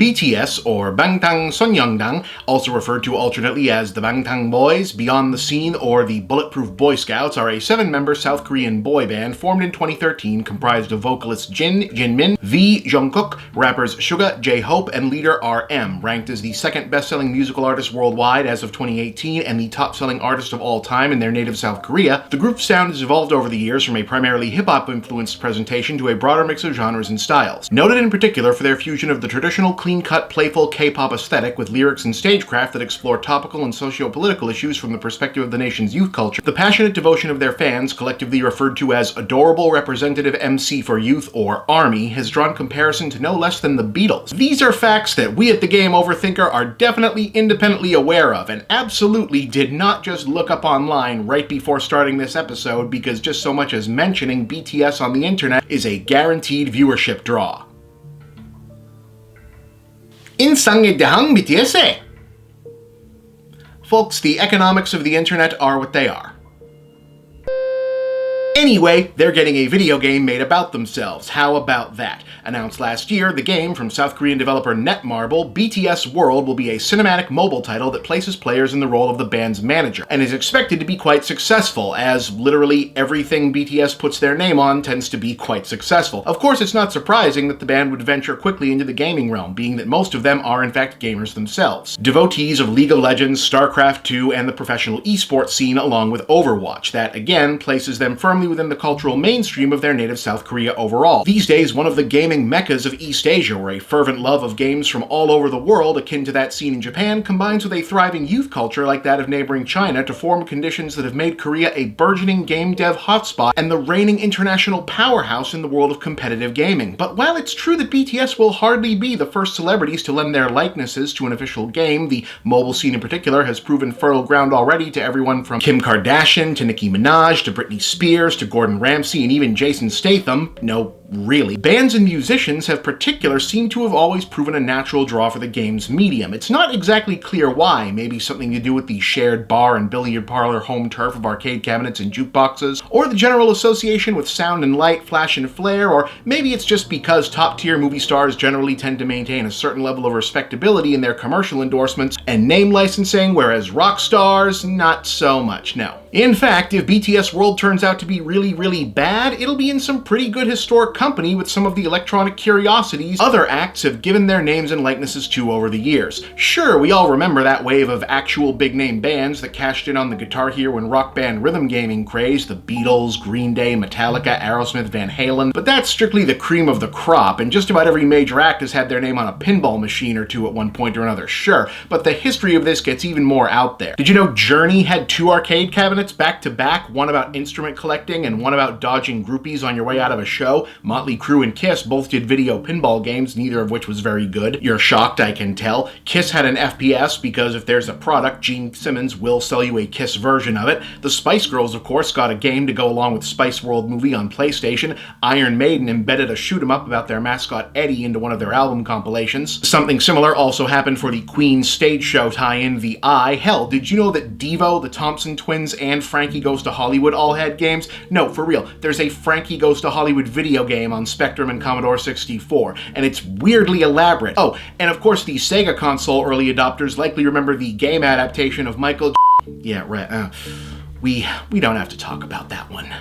BTS, or Bangtan Sonyeongdang, also referred to alternately as the Bangtan Boys, Beyond the Scene, or the Bulletproof Boy Scouts, are a 7-member South Korean boy band formed in 2013 comprised of vocalists Jinmin, V, Jungkook, rappers Suga, J-Hope, and leader RM, ranked as the second best-selling musical artist worldwide as of 2018 and the top-selling artist of all time in their native South Korea. The group's sound has evolved over the years from a primarily hip-hop influenced presentation to a broader mix of genres and styles. Noted in particular for their fusion of the traditional clean-cut, playful K-pop aesthetic with lyrics and stagecraft that explore topical and socio-political issues from the perspective of the nation's youth culture, the passionate devotion of their fans, collectively referred to as Adorable Representative MC for Youth, or ARMY, has drawn comparison to no less than the Beatles. These are facts that we at the game OverThinker are definitely independently aware of, and absolutely did not just look up online right before starting this episode, because just so much as mentioning BTS on the internet is a guaranteed viewership draw. 인상에 대한 BTS. Folks, the economics of the internet are what they are. Anyway, they're getting a video game made about themselves. How about that? Announced last year, the game from South Korean developer Netmarble, BTS World, will be a cinematic mobile title that places players in the role of the band's manager, and is expected to be quite successful, as literally everything BTS puts their name on tends to be quite successful. Of course, it's not surprising that the band would venture quickly into the gaming realm, being that most of them are in fact gamers themselves. Devotees of League of Legends, StarCraft 2, and the professional esports scene, along with Overwatch. That, again, places them firmly within the cultural mainstream of their native South Korea overall. These days, one of the gaming meccas of East Asia, where a fervent love of games from all over the world, akin to that seen in Japan, combines with a thriving youth culture like that of neighboring China to form conditions that have made Korea a burgeoning game dev hotspot and the reigning international powerhouse in the world of competitive gaming. But while it's true that BTS will hardly be the first celebrities to lend their likenesses to an official game, the mobile scene in particular has proven fertile ground already to everyone from Kim Kardashian to Nicki Minaj to Britney Spears to Gordon Ramsay and even Jason Statham. No, really. Bands and musicians have particular seem to have always proven a natural draw for the game's medium. It's not exactly clear why, maybe something to do with the shared bar and billiard parlor home turf of arcade cabinets and jukeboxes, or the general association with sound and light, flash and flare, or maybe it's just because top-tier movie stars generally tend to maintain a certain level of respectability in their commercial endorsements and name licensing, whereas rock stars, not so much, no. In fact, if BTS World turns out to be really bad, it'll be in some pretty good historic company with some of the electronic curiosities other acts have given their names and likenesses to over the years. Sure, we all remember that wave of actual big-name bands that cashed in on the Guitar Hero and Rock Band rhythm gaming craze, the Beatles, Green Day, Metallica, Aerosmith, Van Halen, but that's strictly the cream of the crop, and just about every major act has had their name on a pinball machine or two at one point or another, sure, but the history of this gets even more out there. Did you know Journey had 2 arcade cabinets back to back, one about instrument collecting and one about dodging groupies on your way out of a show? Motley Crue and Kiss both did video pinball games, neither of which was very good. You're shocked, I can tell. Kiss had an FPS because if there's a product, Gene Simmons will sell you a Kiss version of it. The Spice Girls, of course, got a game to go along with Spice World movie on PlayStation. Iron Maiden embedded a shoot-'em-up about their mascot Eddie into one of their album compilations. Something similar also happened for the Queen stage show tie-in, The Eye. Hell, did you know that Devo, the Thompson Twins, and Frankie Goes to Hollywood all had games? No, for real. There's a Frankie Goes to Hollywood video game on Spectrum and Commodore 64, and it's weirdly elaborate. Oh, and of course the Sega console early adopters likely remember the game adaptation of Michael Yeah, right. We don't have to talk about that one.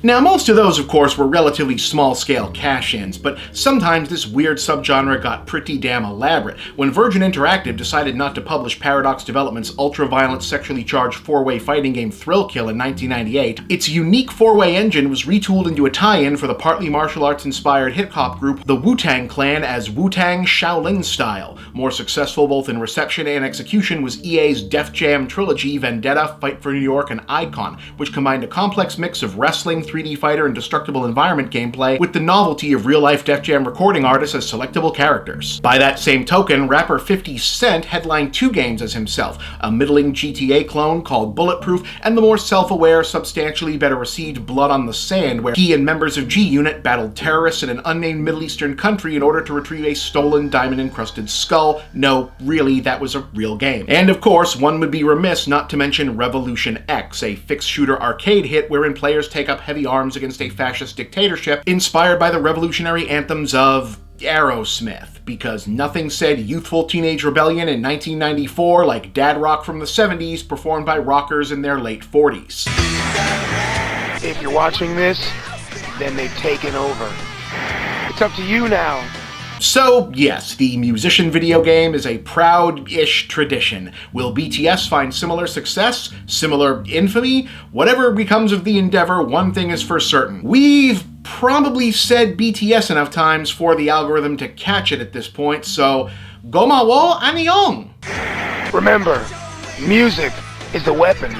Now, most of those, of course, were relatively small-scale cash-ins, but sometimes this weird subgenre got pretty damn elaborate. When Virgin Interactive decided not to publish Paradox Development's ultra-violent, sexually charged 4-way fighting game Thrill Kill in 1998, its unique 4-way engine was retooled into a tie-in for the partly martial arts-inspired hip-hop group the Wu-Tang Clan as Wu-Tang Shaolin Style. More successful both in reception and execution was EA's Def Jam trilogy Vendetta, Fight for New York, and Icon, which combined a complex mix of wrestling, 3D fighter, and destructible environment gameplay with the novelty of real-life Def Jam recording artists as selectable characters. By that same token, rapper 50 Cent headlined 2 games as himself, a middling GTA clone called Bulletproof, and the more self-aware, substantially better received Blood on the Sand, where he and members of G-Unit battled terrorists in an unnamed Middle Eastern country in order to retrieve a stolen diamond-encrusted skull. No, really, that was a real game. And of course, one would be remiss not to mention Revolution X, a fixed-shooter arcade hit wherein players take up heavy arms against a fascist dictatorship inspired by the revolutionary anthems of Aerosmith, because nothing said youthful teenage rebellion in 1994 like dad rock from the 70s performed by rockers in their late 40s. If you're watching this, then they've taken over. It's up to you now. So, yes, the musician video game is a proud-ish tradition. Will BTS find similar success? Similar infamy? Whatever becomes of the endeavor, one thing is for certain. We've probably said BTS enough times for the algorithm to catch it at this point, so gomawo annyeong! Remember, music is the weapon.